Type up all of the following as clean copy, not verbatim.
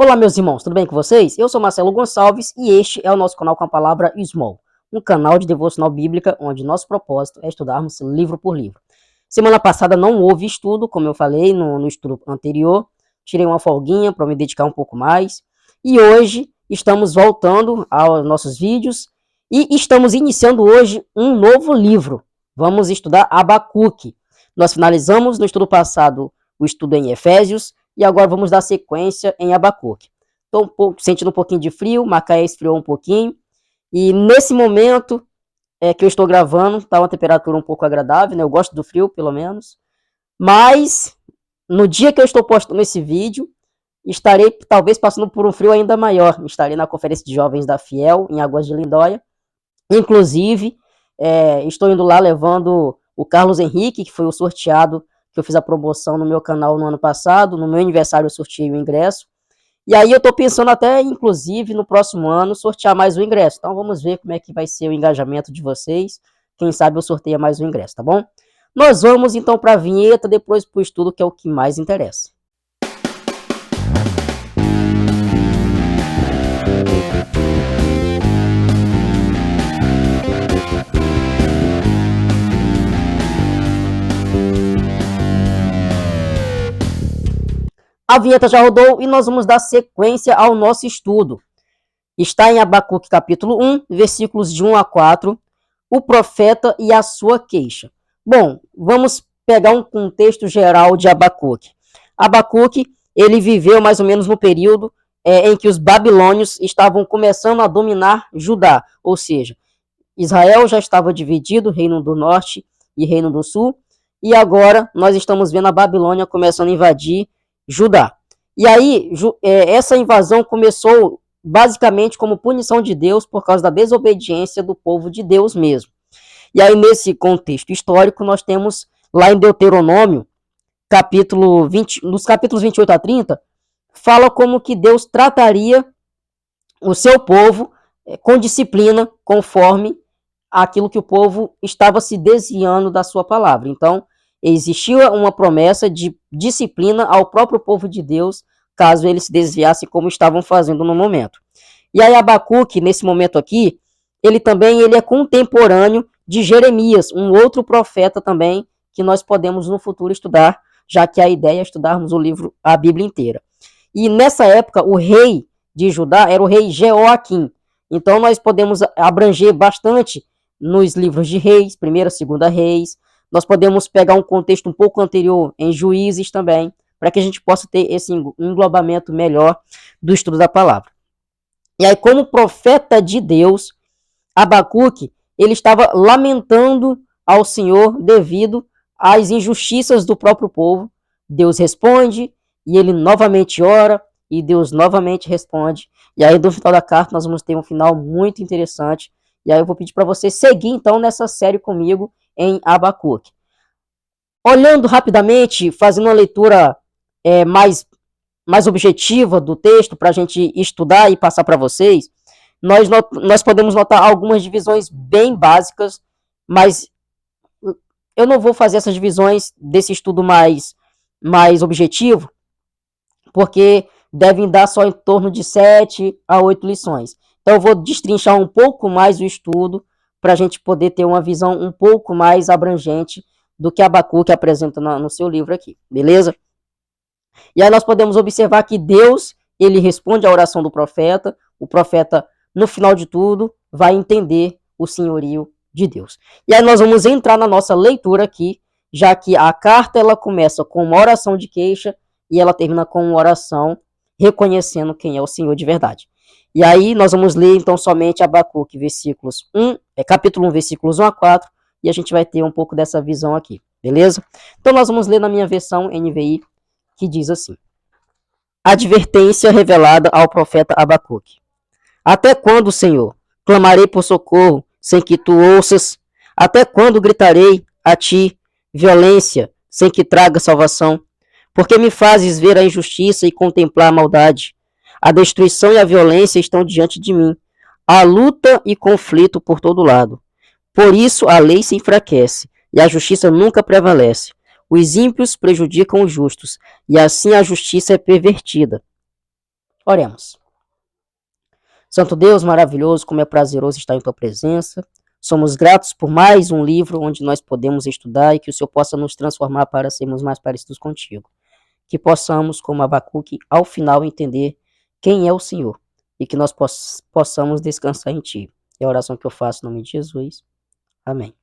Olá, meus irmãos, tudo bem com vocês? Eu sou Marcelo Gonçalves e este é o nosso canal com a palavra Small, um canal de devocional bíblica onde nosso propósito é estudarmos livro por livro. Semana passada não houve estudo, como eu falei no estudo anterior, tirei uma folguinha para me dedicar um pouco mais e hoje estamos voltando aos nossos vídeos e estamos iniciando hoje um novo livro. Vamos estudar Abacuque. Nós finalizamos no estudo passado o estudo em Efésios e agora vamos dar sequência em Abacuque. Estou sentindo um pouquinho de frio, Macaé esfriou um pouquinho. E nesse momento que eu estou gravando, está uma temperatura um pouco agradável, né? Eu gosto do frio, pelo menos. Mas no dia que eu estou postando esse vídeo, estarei talvez passando por um frio ainda maior. Estarei na Conferência de Jovens da Fiel, em Águas de Lindóia. Inclusive, estou indo lá levando o Carlos Henrique, que foi o sorteado, que eu fiz a promoção no meu canal no ano passado. No meu aniversário eu sorteei o ingresso. E aí eu tô pensando até, inclusive, no próximo ano, sortear mais o ingresso. Então vamos ver como é que vai ser o engajamento de vocês. Quem sabe eu sorteio mais o ingresso, tá bom? Nós vamos então para a vinheta, depois para o estudo, que é o que mais interessa. A vinheta já rodou e nós vamos dar sequência ao nosso estudo. Está em Abacuque capítulo 1, versículos de 1 a 4, o profeta e a sua queixa. Bom, vamos pegar um contexto geral de Abacuque. Abacuque, ele viveu mais ou menos no período em que os babilônios estavam começando a dominar Judá, ou seja, Israel já estava dividido, reino do norte e reino do sul, e agora nós estamos vendo a Babilônia começando a invadir Judá. E aí, essa invasão começou basicamente como punição de Deus por causa da desobediência do povo de Deus mesmo. E aí, nesse contexto histórico, nós temos lá em Deuteronômio, capítulo 20, nos capítulos 28 a 30, fala como que Deus trataria o seu povo com disciplina, conforme aquilo que o povo estava se desviando da sua palavra. Então, existia uma promessa de disciplina ao próprio povo de Deus, caso eles se desviassem como estavam fazendo no momento. E aí Abacuque, nesse momento aqui, ele é contemporâneo de Jeremias, um outro profeta também, que nós podemos no futuro estudar, já que a ideia é estudarmos a Bíblia inteira. E nessa época, o rei de Judá era o rei Jeoaquim. Então nós podemos abranger bastante nos livros de Reis, 1ª, 2ª Reis. Nós podemos pegar um contexto um pouco anterior em Juízes também, para que a gente possa ter esse englobamento melhor do estudo da palavra. E aí, como profeta de Deus, Abacuque, ele estava lamentando ao Senhor devido às injustiças do próprio povo. Deus responde, e ele novamente ora, e Deus novamente responde. E aí, no final da carta, nós vamos ter um final muito interessante. E aí eu vou pedir para você seguir, então, nessa série comigo em Abacuque. Olhando rapidamente, fazendo uma leitura mais objetiva do texto, para a gente estudar e passar para vocês, nós podemos notar algumas divisões bem básicas, mas eu não vou fazer essas divisões desse estudo mais objetivo, porque devem dar só em torno de 7 a 8 lições. Então eu vou destrinchar um pouco mais o estudo para a gente poder ter uma visão um pouco mais abrangente do que Abacuque apresenta no seu livro aqui, beleza? E aí nós podemos observar que Deus, ele responde à oração do profeta, o profeta, no final de tudo, vai entender o senhorio de Deus. E aí nós vamos entrar na nossa leitura aqui, já que a carta ela começa com uma oração de queixa e ela termina com uma oração reconhecendo quem é o Senhor de verdade. E aí nós vamos ler então somente Abacuque, capítulo 1, versículos 1 a 4, e a gente vai ter um pouco dessa visão aqui, beleza? Então nós vamos ler na minha versão NVI, que diz assim: advertência revelada ao profeta Abacuque. Até quando, Senhor, clamarei por socorro sem que tu ouças? Até quando gritarei a ti violência sem que traga salvação? Porque me fazes ver a injustiça e contemplar a maldade? A destruição e a violência estão diante de mim. Há luta e conflito por todo lado. Por isso a lei se enfraquece e a justiça nunca prevalece. Os ímpios prejudicam os justos, e assim a justiça é pervertida. Oremos. Santo Deus maravilhoso, como é prazeroso estar em tua presença. Somos gratos por mais um livro onde nós podemos estudar e que o Senhor possa nos transformar para sermos mais parecidos contigo. Que possamos, como Abacuque, ao final entender quem é o Senhor e que nós possamos descansar em ti. É a oração que eu faço em nome de Jesus. Amém.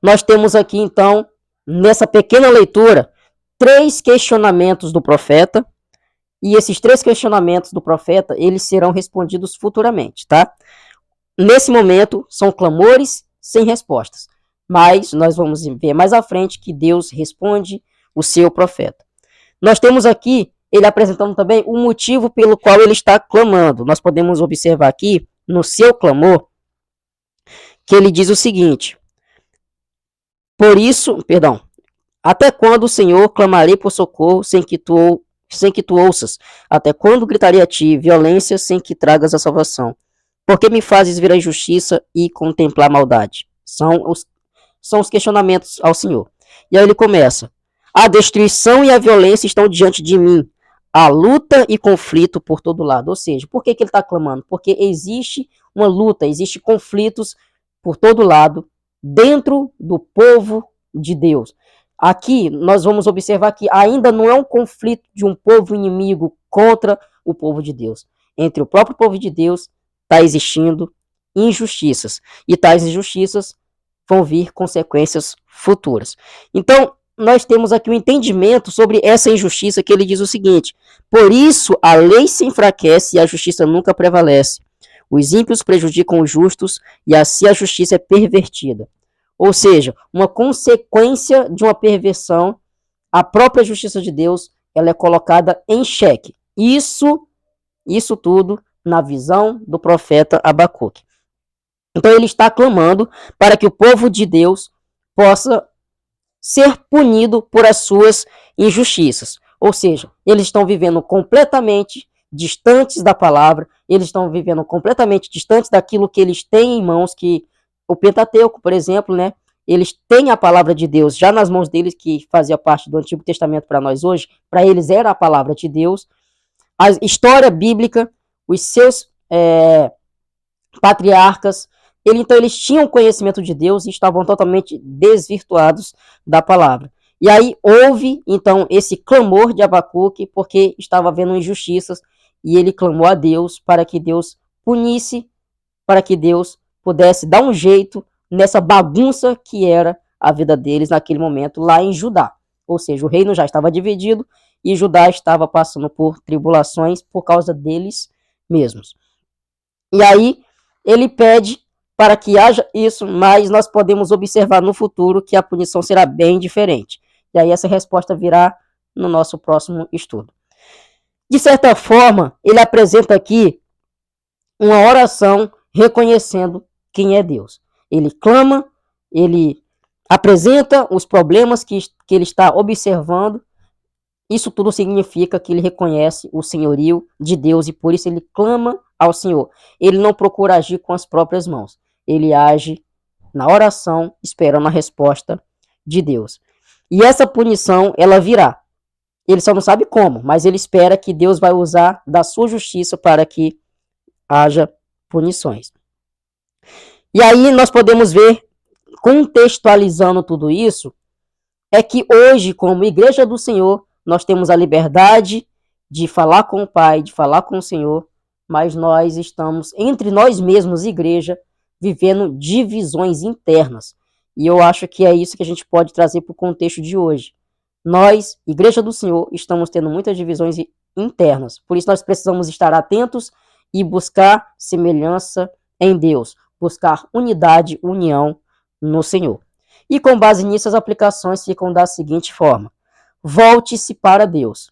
Nós temos aqui, então, nessa pequena leitura, 3 questionamentos do profeta, e esses 3 questionamentos do profeta, eles serão respondidos futuramente, tá? Nesse momento, são clamores sem respostas, mas nós vamos ver mais à frente que Deus responde o seu profeta. Nós temos aqui, ele apresentando também o motivo pelo qual ele está clamando. Nós podemos observar aqui, no seu clamor, que ele diz o seguinte: até quando, Senhor, clamarei por socorro sem que tu ouças? Até quando gritaria a ti violência sem que tragas a salvação? Por que me fazes ver a injustiça e contemplar a maldade? São os questionamentos ao Senhor. E aí ele começa: a destruição e a violência estão diante de mim, a luta e conflito por todo lado. Ou seja, por que ele está clamando? Porque existe uma luta, existe conflitos por todo lado dentro do povo de Deus. Aqui nós vamos observar que ainda não é um conflito de um povo inimigo contra o povo de Deus. Entre o próprio povo de Deus está existindo injustiças, e tais injustiças vão vir consequências futuras. Então, nós temos aqui um entendimento sobre essa injustiça, que ele diz o seguinte: por isso a lei se enfraquece e a justiça nunca prevalece. Os ímpios prejudicam os justos e assim a justiça é pervertida. Ou seja, uma consequência de uma perversão, a própria justiça de Deus, ela é colocada em xeque. Isso tudo na visão do profeta Abacuque. Então ele está clamando para que o povo de Deus possa ser punido por as suas injustiças. Ou seja, eles estão vivendo completamente distantes da palavra, eles estão vivendo completamente distantes daquilo que eles têm em mãos, que o Pentateuco, por exemplo, né? Eles têm a palavra de Deus já nas mãos deles, que fazia parte do Antigo Testamento para nós hoje. Para eles era a palavra de Deus. A história bíblica, os seus patriarcas, então eles tinham conhecimento de Deus e estavam totalmente desvirtuados da palavra. E aí houve, então, esse clamor de Abacuque, porque estava havendo injustiças, e ele clamou a Deus para que Deus punisse, para que Deus pudesse dar um jeito nessa bagunça que era a vida deles naquele momento lá em Judá. Ou seja, o reino já estava dividido e Judá estava passando por tribulações por causa deles mesmos. E aí ele pede para que haja isso, mas nós podemos observar no futuro que a punição será bem diferente. E aí essa resposta virá no nosso próximo estudo. De certa forma, ele apresenta aqui uma oração reconhecendo quem é Deus. Ele clama, ele apresenta os problemas que ele está observando. Isso tudo significa que ele reconhece o senhorio de Deus e por isso ele clama ao Senhor. Ele não procura agir com as próprias mãos. Ele age na oração, esperando a resposta de Deus. E essa punição, ela virá. Ele só não sabe como, mas ele espera que Deus vai usar da sua justiça para que haja punições. E aí nós podemos ver, contextualizando tudo isso, é que hoje, como Igreja do Senhor, nós temos a liberdade de falar com o Pai, de falar com o Senhor, mas nós estamos, entre nós mesmos, igreja, vivendo divisões internas. E eu acho que é isso que a gente pode trazer para o contexto de hoje. Nós, Igreja do Senhor, estamos tendo muitas divisões internas. Por isso nós precisamos estar atentos e buscar semelhança em Deus. Buscar unidade, união no Senhor. E com base nisso, as aplicações ficam da seguinte forma: volte-se para Deus.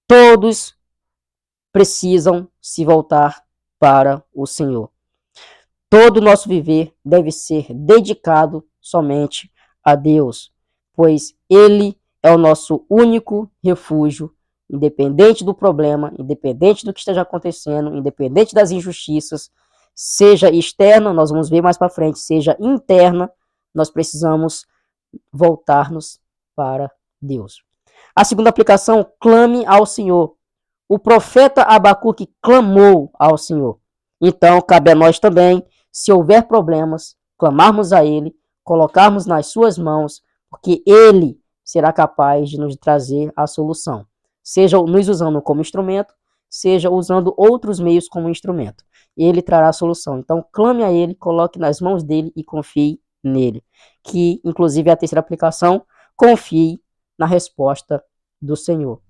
Todos precisam se voltar para o Senhor. Todo o nosso viver deve ser dedicado somente a Deus, pois Ele é o nosso único refúgio, independente do problema, independente do que esteja acontecendo, independente das injustiças, seja externa, nós vamos ver mais para frente, seja interna, nós precisamos voltar-nos para Deus. A segunda aplicação: clame ao Senhor. O profeta Abacuque clamou ao Senhor. Então, cabe a nós também, se houver problemas, clamarmos a Ele, colocarmos nas suas mãos, porque Ele será capaz de nos trazer a solução. Seja nos usando como instrumento, seja usando outros meios como instrumento. Ele trará a solução. Então, clame a Ele, coloque nas mãos dele e confie nele. Que, inclusive, é a terceira aplicação, confie na resposta do Senhor.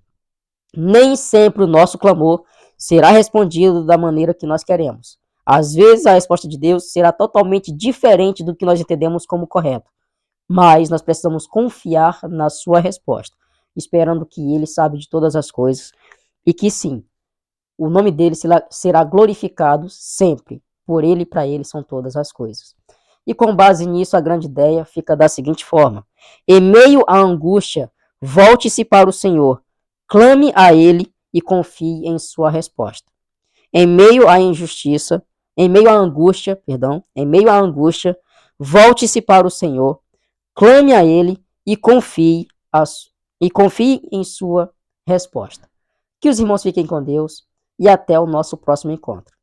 Nem sempre o nosso clamor será respondido da maneira que nós queremos. Às vezes a resposta de Deus será totalmente diferente do que nós entendemos como correto. Mas nós precisamos confiar na sua resposta, esperando que Ele sabe de todas as coisas e que sim, o nome dele será glorificado sempre. Por ele e para ele são todas as coisas. E com base nisso, a grande ideia fica da seguinte forma: em meio à angústia, volte-se para o Senhor, clame a ele e confie em sua resposta. Em meio à injustiça, em meio à angústia, em meio à angústia, volte-se para o Senhor, clame a ele e confie em sua resposta. Que os irmãos fiquem com Deus e até o nosso próximo encontro.